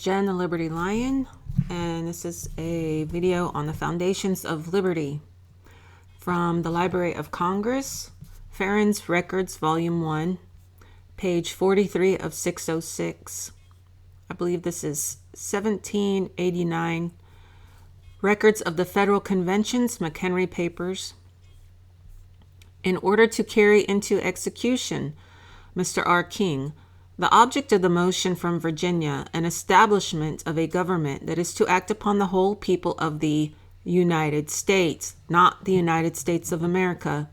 Jen, the Liberty Lion, and this is a video on the foundations of liberty from the Library of Congress, Farron's Records, Volume 1, page 43 of 606. I believe this is 1789. Records of the Federal Conventions, McHenry Papers. In order to carry into execution, Mr. R. King, the object of the motion from Virginia, an establishment of a government that is to act upon the whole people of the United States, not the United States of America.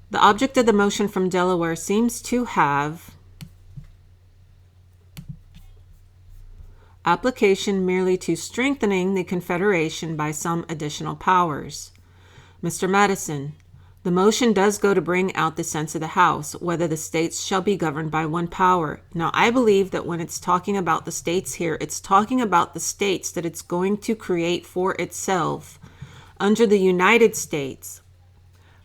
The object of the motion from Delaware seems to have application merely to strengthening the Confederation by some additional powers. Mr. Madison, the motion does go to bring out the sense of the House, whether the states shall be governed by one power. Now, I believe that when it's talking about the states here, it's talking about the states that it's going to create for itself under the United States.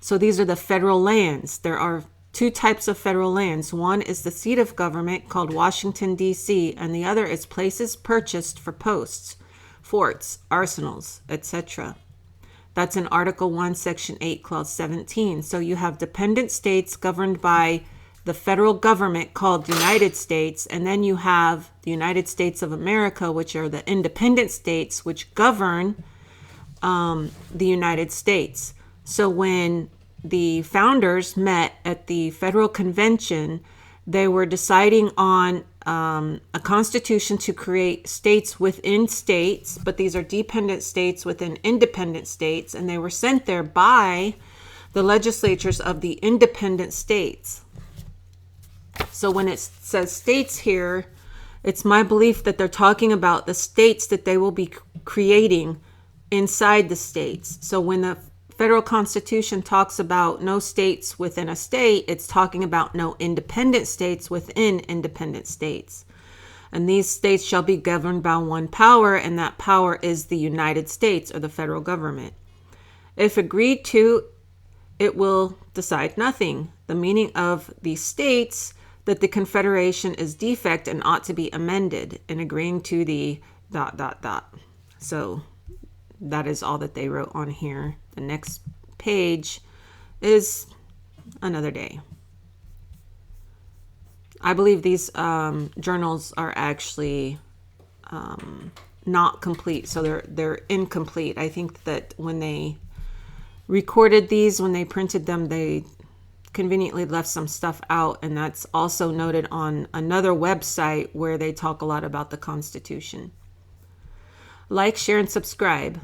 So these are the federal lands. There are two types of federal lands. One is the seat of government called Washington, D.C., and the other is places purchased for posts, forts, arsenals, etc. That's in Article 1, Section 8, Clause 17. So you have dependent states governed by the federal government called United States, and then you have the United States of America, which are the independent states which govern the United States. So when the founders met at the Federal Convention, they were deciding on a constitution to create states within states, but these are dependent states within independent states, and they were sent there by the legislatures of the independent states. So when it says states here, it's my belief that they're talking about the states that they will be creating inside the states. So when the Federal Constitution talks about no states within a state, it's talking about no independent states within independent states. And these states shall be governed by one power, and that power is the United States or the federal government. If agreed to, it will decide nothing. The meaning of the states that the Confederation is defect and ought to be amended in agreeing to the ... So that is all that they wrote on here. The next page is another day. I believe these journals are actually not complete, so they're incomplete. I think that when they recorded these, when they printed them, they conveniently left some stuff out, and that's also noted on another website where they talk a lot about the Constitution. Like, share, and subscribe.